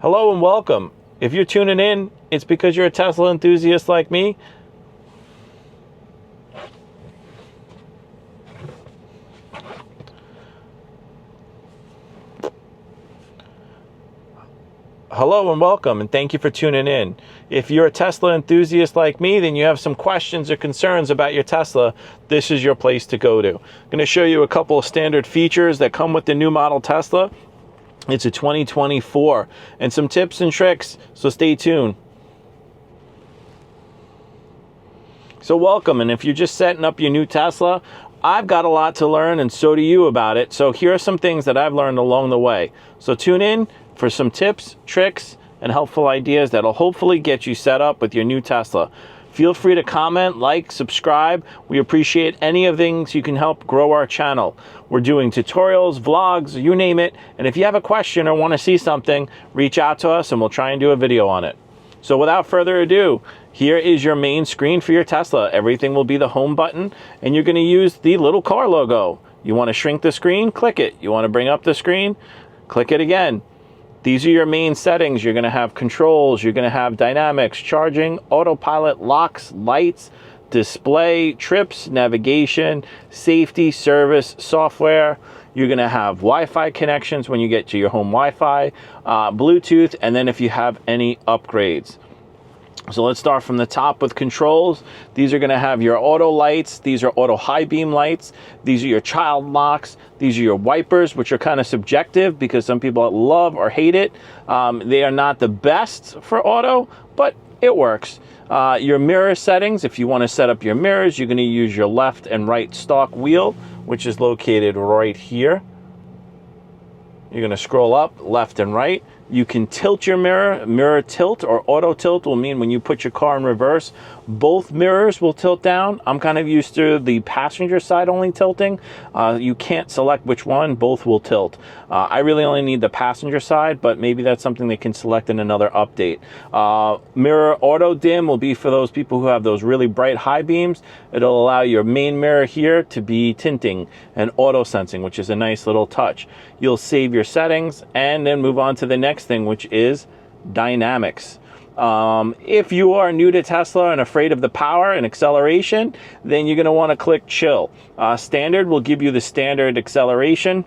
Hello and welcome. If you're tuning in, it's because you're a Tesla enthusiast like me. Hello and welcome, and thank you for tuning in. If you're a Tesla enthusiast like me, then you have some questions or concerns about your Tesla, this is your place to go to. I'm going to show you a couple of standard features that come with the new model Tesla. It's a 2024, and some tips and tricks, so stay tuned. So welcome, and if you're just setting up your new Tesla, I've got a lot to learn, and so do you about it. So here are some things that I've learned along the way. So tune in for some tips, tricks, and helpful ideas that'll hopefully get you set up with your new Tesla. Feel free to comment, like, subscribe. We appreciate any of things you can help grow our channel. We're doing tutorials, vlogs, you name it. And if you have a question or want to see something, reach out to us and we'll try and do a video on it. So without further ado, here is your main screen for your Tesla. Everything will be the home button, and you're going to use the little car logo. You want to shrink the screen? Click it. You want to bring up the screen? Click it again. These are your main settings. You're going to have controls, you're going to have dynamics, charging, autopilot, locks, lights, display, trips, navigation, safety, service, software. You're going to have Wi-Fi connections when you get to your home Wi-Fi, Bluetooth, and then if you have any upgrades. So let's start from the top with controls. These are going to have your auto lights. These are auto high beam lights. These are your child locks. These are your wipers, which are kind of subjective because some people love or hate it. They are not the best for auto, but it works. Your mirror settings, if you want to set up your mirrors, you're going to use your left and right stalk wheel, which is located right here. You're going to scroll up left and right. You can tilt your mirror. Mirror tilt or auto tilt will mean when you put your car in reverse, both mirrors will tilt down. I'm kind of used to the passenger side only tilting. You can't select which one, both will tilt. I really only need the passenger side, but maybe that's something they can select in another update. Mirror auto dim will be for those people who have those really bright high beams. It'll allow your main mirror here to be tinting and auto sensing, which is a nice little touch. You'll save your settings and then move on to the next thing, which is dynamics. If you are new to Tesla and afraid of the power and acceleration, then you're going to want to click chill. Standard will give you the standard acceleration.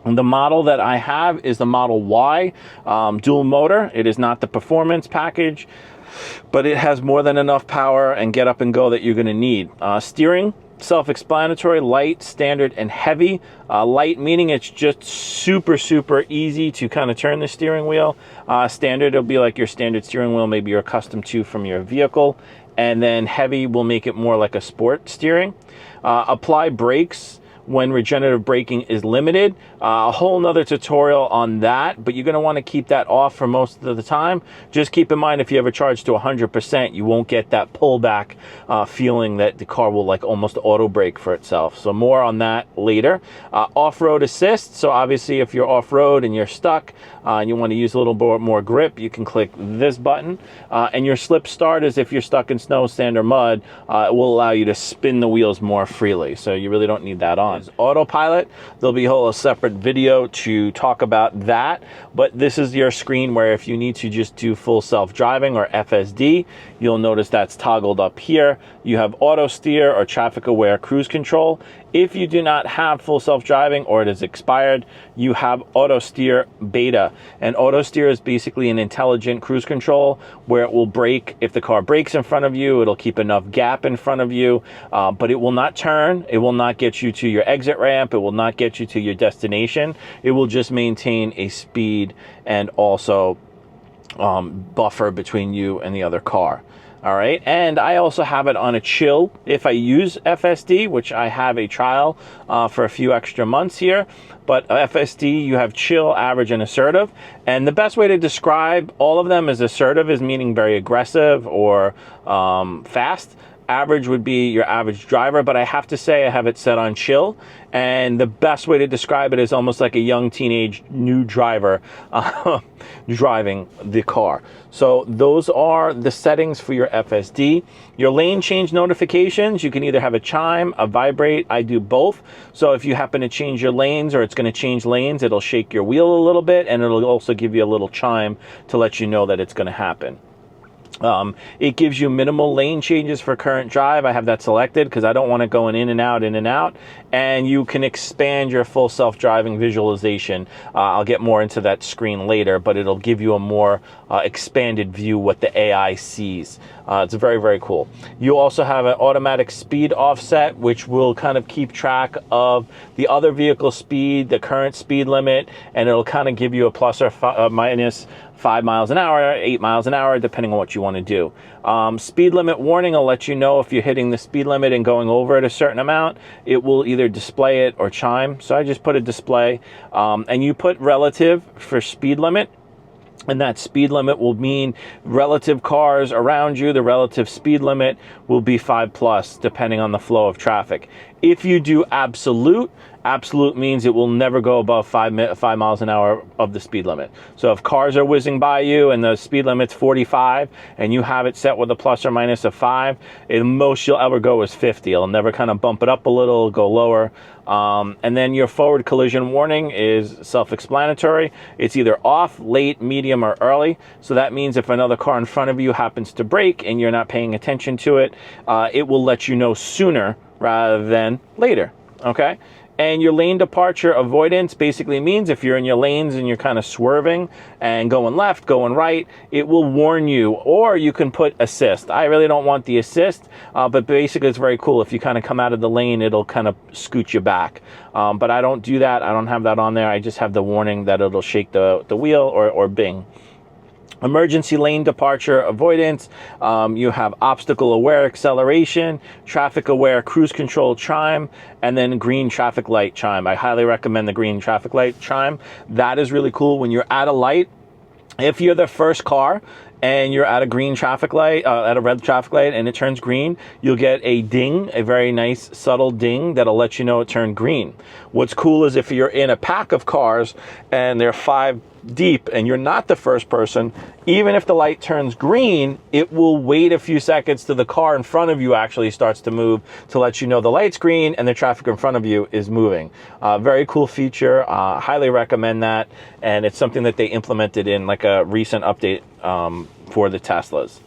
The model that I have is the Model Y, dual motor. It is not the performance package, but it has more than enough power and get up and go that you're going to need. Steering, self-explanatory, light, standard, and heavy. Light meaning it's just super easy to kind of turn the steering wheel. Standard will be like your standard steering wheel, maybe you're accustomed to from your vehicle. And then heavy will make it more like a sport steering. Apply brakes when regenerative braking is limited. A whole nother tutorial on that, but you're going to want to keep that off for most of the time. Just keep in mind, if you ever charge to 100%, you won't get that pullback feeling that the car will like almost auto brake for itself. So more on that later. Off-road assist. So obviously if you're off-road and you're stuck and you want to use a little bit more grip, you can click this button. And your slip start is if you're stuck in snow, sand, or mud, it will allow you to spin the wheels more freely. So you really don't need that on. Autopilot, there'll be a whole separate video to talk about that, but this is your screen where if you need to just do full self-driving or FSD, you'll notice that's toggled up here. You have auto steer or traffic aware cruise control. If you do not have full self-driving or it is expired, you have auto steer beta. And auto steer is basically an intelligent cruise control where it will brake. If the car brakes in front of you, it'll keep enough gap in front of you, but it will not turn. It will not get you to your exit ramp. It will not get you to your destination. It will just maintain a speed and also buffer between you and the other car. All right, and I also have it on a chill if I use FSD, which I have a trial for a few extra months here. But FSD, you have chill, average, and assertive. And the best way to describe all of them is assertive is meaning very aggressive or fast. Average would be your average driver, but I have to say I have it set on chill. And the best way to describe it is almost like a young teenage new driver driving the car. So those are the settings for your FSD. Your lane change notifications, you can either have a chime, a vibrate. I do both. So if you happen to change your lanes or it's going to change lanes, it'll shake your wheel a little bit, and it'll also give you a little chime to let you know that it's going to happen. It gives you minimal lane changes for current drive. I have that selected because I don't want it going in and out, and you can expand your full self-driving visualization. I'll get more into that screen later, but it'll give you a more expanded view what the AI sees. It's very, very cool. You also have an automatic speed offset, which will kind of keep track of the other vehicle speed, the current speed limit, and it'll kind of give you a plus or minus 5 miles an hour, 8 miles an hour, depending on what you want to do. Speed limit warning will let you know if you're hitting the speed limit and going over it a certain amount. It will either display it or chime. So I just put a display, and you put relative for speed limit. And that speed limit will mean relative cars around you. The relative speed limit will be 5+, depending on the flow of traffic. If you do absolute means it will never go above 5 miles an hour of the speed limit. So if cars are whizzing by you and the speed limit's 45 and you have it set with a plus or minus of 5, the most you'll ever go is 50. It'll never kind of bump it up a little, go lower. And then your forward collision warning is self-explanatory. It's either off, late, medium, or early. So that means if another car in front of you happens to brake and you're not paying attention to it, it will let you know sooner rather than later. Okay? And your lane departure avoidance basically means if you're in your lanes and you're kind of swerving and going left, going right, it will warn you, or you can put assist. I really don't want the assist, but basically it's very cool. If you kind of come out of the lane, it'll kind of scoot you back. But I don't do that. I don't have that on there. I just have the warning that it'll shake the wheel or bing. Emergency lane departure avoidance. You have obstacle aware acceleration, traffic aware cruise control chime, and then green traffic light chime. I highly recommend the green traffic light chime. That is really cool when you're at a light. If you're the first car and you're at a green traffic light, at a red traffic light, and it turns green, you'll get a ding, a very nice subtle ding that'll let you know it turned green. What's cool is if you're in a pack of cars and they're 5 deep and you're not the first person, even if the light turns green, it will wait a few seconds till the car in front of you actually starts to move to let you know the light's green and the traffic in front of you is moving. Very cool feature. Highly recommend that. And it's something that they implemented in like a recent update for the Teslas.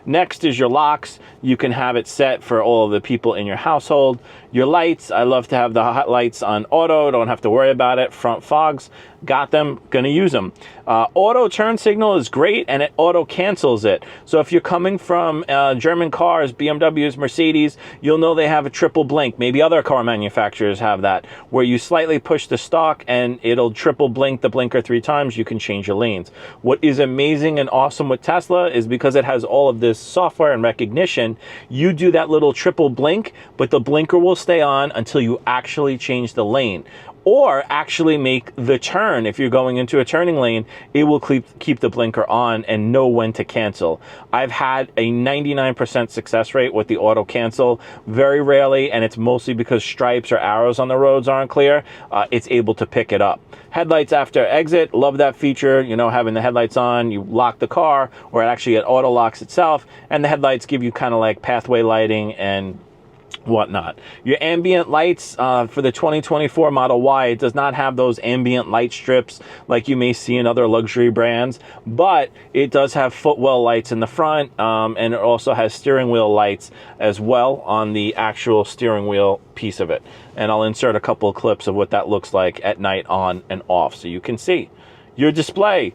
Next is your locks. You can have it set for all of the people in your household. Your lights, I love to have the hot lights on auto. Don't have to worry about it. Front fogs, got them, gonna use them. Auto turn signal is great, and it auto cancels it. So if you're coming from German cars, BMWs, Mercedes, you'll know they have a triple blink. Maybe other car manufacturers have that, where you slightly push the stalk and it'll triple blink the blinker 3 times. You can change your lanes. What is amazing and awesome with Tesla is because it has all of this software and recognition, you do that little triple blink, but the blinker will stay on until you actually change the lane or actually make the turn. If you're going into a turning lane, it will keep the blinker on and know when to cancel. I've had a 99% success rate with the auto cancel. Very rarely, and it's mostly because stripes or arrows on the roads aren't clear, it's able to pick it up. Headlights after exit, love that feature. You know, having the headlights on, you lock the car, or it auto locks itself, and the headlights give you kind of like pathway lighting and whatnot. Your ambient lights for the 2024 Model Y, it does not have those ambient light strips like you may see in other luxury brands, but it does have footwell lights in the front, and it also has steering wheel lights as well on the actual steering wheel piece of it. And I'll insert a couple of clips of what that looks like at night on and off so you can see. Your display,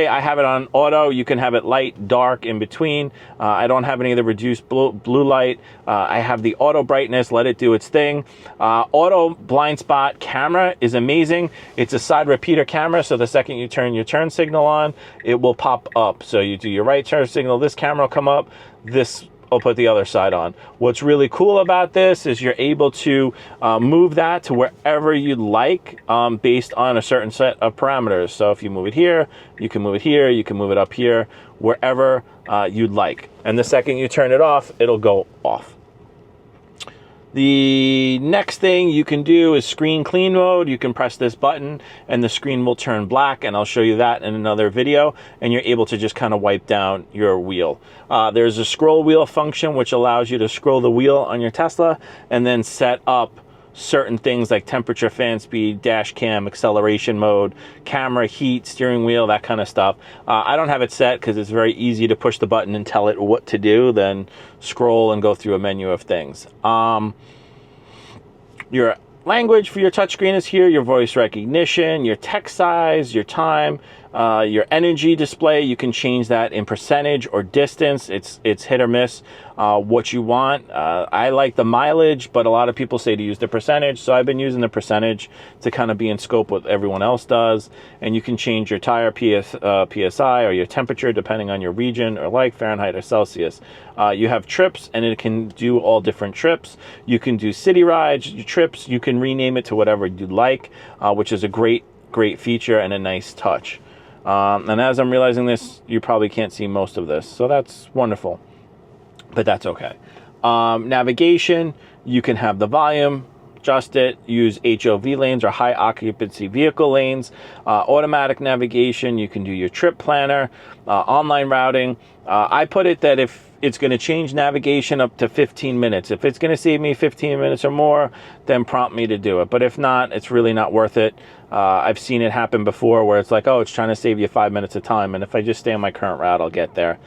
I have it on auto. You can have it light, dark, in between. I don't have any of the reduced blue light. I have the auto brightness, let it do its thing. Auto blind spot camera is amazing. It's a side repeater camera, so the second you turn your turn signal on, it will pop up. So you do your right turn signal, this camera will come up, this I'll put the other side on. What's really cool about this is you're able to move that to wherever you'd like based on a certain set of parameters. So if you move it here, you can move it here, you can move it up here, wherever you'd like. And the second you turn it off, it'll go off. The next thing you can do is screen clean mode. You can press this button and the screen will turn black, and I'll show you that in another video, and you're able to just kind of wipe down your wheel. There's a scroll wheel function which allows you to scroll the wheel on your Tesla and then set up certain things like temperature, fan speed, dash cam, acceleration mode, camera, heat, steering wheel, that kind of stuff. I don't have it set because it's very easy to push the button and tell it what to do, then scroll and go through a menu of things. Your language for your touchscreen is here, your voice recognition, your text size, your time, your energy display. You can change that in percentage or distance. It's hit or miss what you want. I like the mileage, but a lot of people say to use the percentage, so I've been using the percentage to kind of be in scope with everyone else does. And you can change your tire PSI or your temperature depending on your region, or like Fahrenheit or Celsius. You have trips, and it can do all different trips. You can do city rides, trips. You can rename it to whatever you'd like, which is a great feature and a nice touch. And as I'm realizing this, you probably can't see most of this, so that's wonderful, but that's okay. Navigation, you can have the volume, adjust it, use HOV lanes or high occupancy vehicle lanes, automatic navigation, you can do your trip planner, online routing. I put it that if it's going to change navigation up to 15 minutes. If it's going to save me 15 minutes or more, then prompt me to do it. But if not, it's really not worth it. I've seen it happen before where it's like, oh, it's trying to save you 5 minutes of time. And if I just stay on my current route, I'll get there.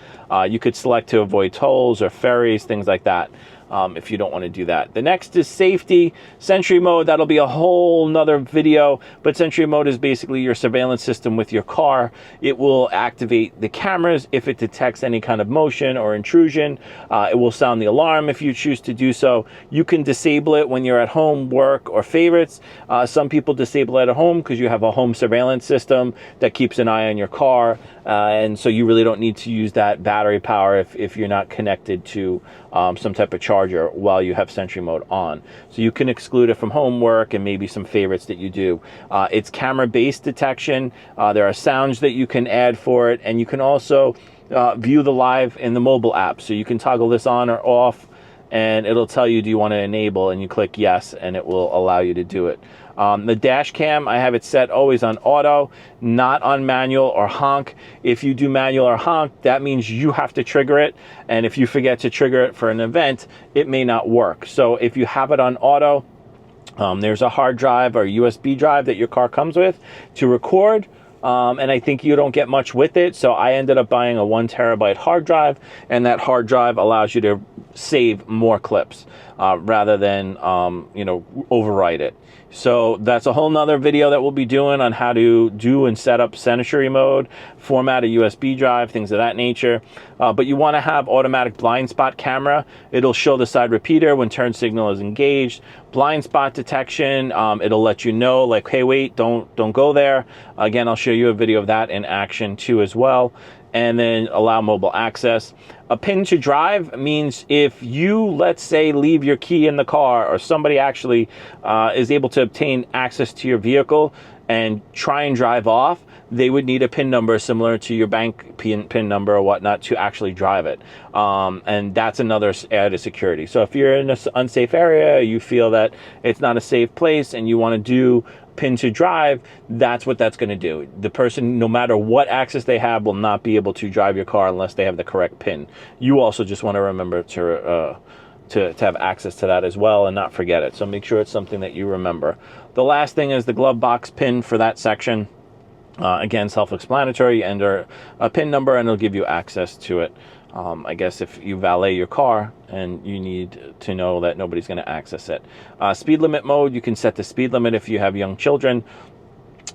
You could select to avoid tolls or ferries, things like that. If you don't want to do that. The next is safety. Sentry mode, that'll be a whole nother video, but Sentry mode is basically your surveillance system with your car. It will activate the cameras if it detects any kind of motion or intrusion. It will sound the alarm if you choose to do so. You can disable it when you're at home, work, or favorites. Some people disable it at home because you have a home surveillance system that keeps an eye on your car, and so you really don't need to use that battery power if you're not connected to some type of charger while you have Sentry mode on. So you can exclude it from homework and maybe some favorites that you do. It's camera-based detection. There are sounds that you can add for it, and you can also view the live in the mobile app. So you can toggle this on or off, and it'll tell you, do you want to enable, and you click yes, and it will allow you to do it. The dash cam, I have it set always on auto, not on manual or honk. If you do manual or honk, that means you have to trigger it, and if you forget to trigger it for an event, it may not work. So if you have it on auto, there's a hard drive or USB drive that your car comes with to record. And I think you don't get much with it, so I ended up buying a 1 terabyte hard drive, and that hard drive allows you to save more clips rather than overwrite it. So that's a whole nother video that we'll be doing on how to do and set up Sentry mode, format a USB drive, things of that nature. But you want to have automatic blind spot camera. It'll show the side repeater when turn signal is engaged. Blind spot detection, it'll let you know, like, hey, wait, don't go there. Again, I'll show you a video of that in action too as well. And then allow mobile access. A pin to drive means if you, let's say, leave your key in the car, or somebody actually is able to obtain access to your vehicle and try and drive off, they would need a PIN number similar to your bank PIN number or whatnot to actually drive it. And that's another added security. So if you're in an unsafe area, you feel that it's not a safe place, and you want to do PIN to drive, that's what that's going to do. The person, no matter what access they have, will not be able to drive your car unless they have the correct PIN. You also just want to remember to have access to that as well and not forget it. So make sure it's something that you remember. The last thing is the glove box PIN for that section. Again, self-explanatory. You enter a PIN number and it'll give you access to it. I guess if you valet your car and you need to know that nobody's going to access it. Speed limit mode, you can set the speed limit if you have young children.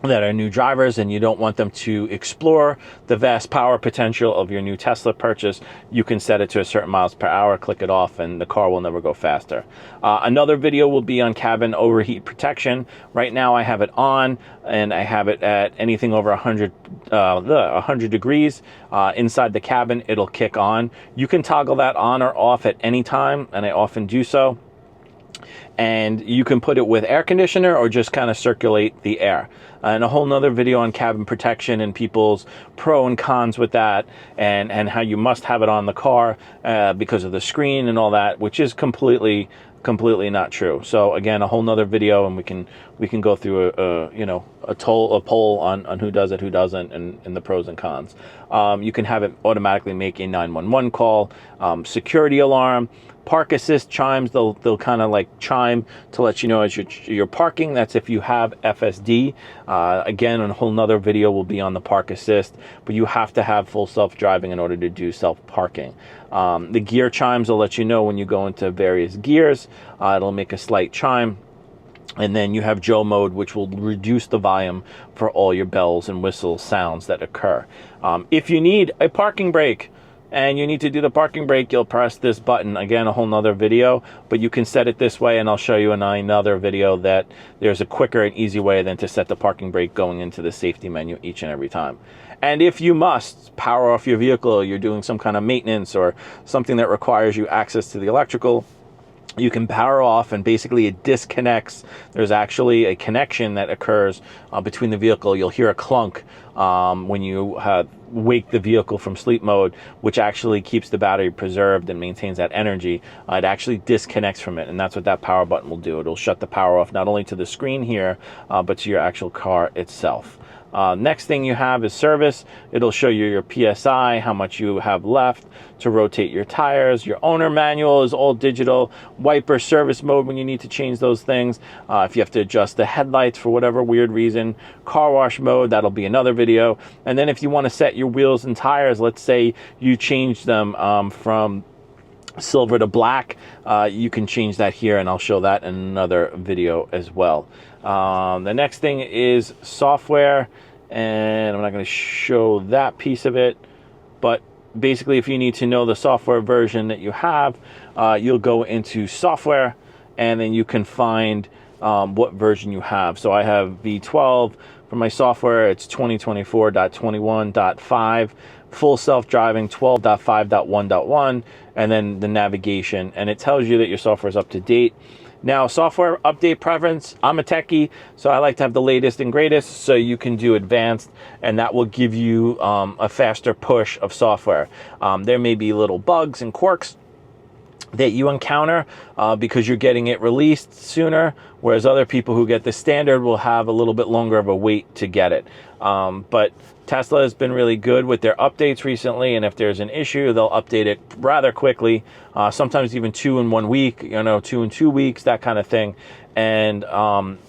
that are new drivers and you don't want them to explore the vast power potential of your new Tesla purchase, you can set it to a certain miles per hour, click it off, and the car will never go faster. Another video will be on cabin overheat protection. Right now I have it on, and I have it at anything over 100 degrees inside the cabin. It'll kick on. You can toggle that on or off at any time, and I often do so. And you can put it with air conditioner or just kind of circulate the air. And a whole nother video on cabin protection and people's pro and cons with that, and how you must have it on the car because of the screen and all that, which is completely not true. So again, a whole nother video, and we can go through a poll on who does it, who doesn't, and the pros and cons. You can have it automatically make a 911 call, security alarm, park assist chimes. They'll kind of like chime to let you know as you're parking. That's if you have FSD. Again, a whole nother video will be on the park assist, but you have to have full self-driving in order to do self-parking. The gear chimes will let you know when you go into various gears. It'll make a slight chime. And then you have Joe mode, which will reduce the volume for all your bells and whistle sounds that occur. If you need a parking brake, and you need to do the parking brake, you'll press this button. Again, a whole nother video, but you can set it this way, and I'll show you in another video that there's a quicker and easy way than to set the parking brake going into the safety menu each and every time. And if you must power off your vehicle, you're doing some kind of maintenance or something that requires you access to the electrical, you can power off, and basically it disconnects. There's actually a connection that occurs between the vehicle. You'll hear a clunk when you wake the vehicle from sleep mode, which actually keeps the battery preserved and maintains that energy. It actually disconnects from it, and that's what that power button will do. It'll shut the power off not only to the screen here, but to your actual car itself. Next thing you have is service. It'll show you your PSI, how much you have left to rotate your tires. Your owner manual is all digital. Wiper service mode when you need to change those things. If you have to adjust the headlights for whatever weird reason. Car wash mode, that'll be another video. And then if you want to set your wheels and tires, let's say you change them from silver to black, you can change that here, and I'll show that in another video as well. The next thing is software, and I'm not going to show that piece of it, but basically if you need to know the software version that you have, you'll go into software, and then you can find what version you have. So I have V12 for my software. It's 2024.21.5, full self-driving 12.5.1.1, and then the navigation, and it tells you that your software is up to date. Now, software update preference, I'm a techie, so I like to have the latest and greatest, so you can do advanced, and that will give you a faster push of software. There may be little bugs and quirks that you encounter because you're getting it released sooner, whereas other people who get the standard will have a little bit longer of a wait to get it. But Tesla has been really good with their updates recently, and if there's an issue, they'll update it rather quickly, sometimes even 2 in 1 week, 2 in 2 weeks, that kind of thing. And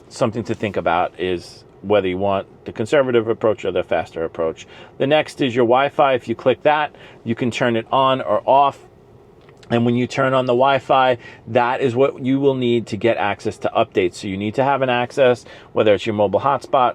something to think about is whether you want the conservative approach or the faster approach. The next is your Wi-Fi. If you click that, you can turn it on or off. And when you turn on the Wi-Fi, that is what you will need to get access to updates. So you need to have an access, whether it's your mobile hotspot,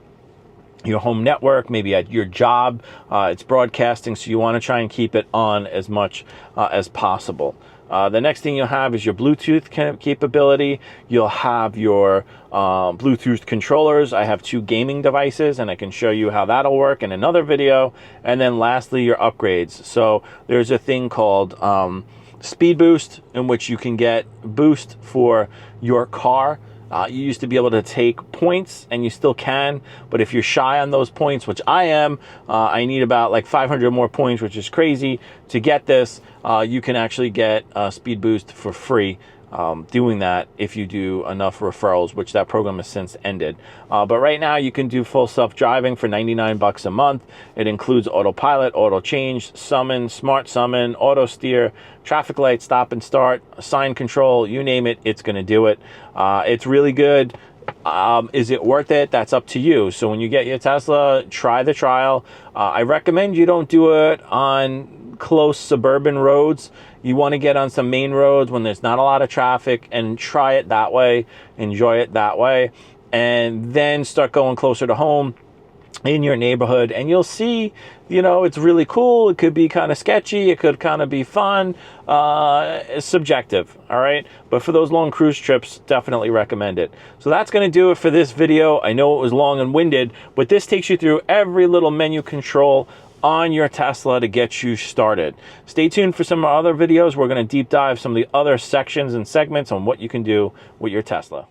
your home network, maybe at your job, it's broadcasting, so you want to try and keep it on as much as possible. The next thing you'll have is your Bluetooth capability. You'll have your Bluetooth controllers. I have 2 gaming devices, and I can show you how that'll work in another video. And then lastly, your upgrades. So there's a thing called Speed Boost, in which you can get boost for your car. You used to be able to take points, and you still can, but if you're shy on those points, which I am, I need about like 500 more points, which is crazy to get this. You can actually get Speed Boost for free doing that if you do enough referrals, which that program has since ended. But right now you can do full self-driving for $99 a month. It includes autopilot, auto change, summon, smart summon, auto steer, traffic light, stop and start, sign control, you name it, it's going to do it. It's really good. Is it worth it? That's up to you. So when you get your Tesla, try the trial. I recommend you don't do it on close suburban roads. You want to get on some main roads when there's not a lot of traffic and try it that way, enjoy it that way, and then start going closer to home in your neighborhood, and you'll see, you know, it's really cool. It could be kind of sketchy. It could kind of be fun. It's subjective, all right? But for those long cruise trips, definitely recommend it. So that's going to do it for this video. I know it was long and winded, but this takes you through every little menu control on your Tesla to get you started. Stay tuned for some other videos. We're going to deep dive some of the other sections and segments on what you can do with your Tesla.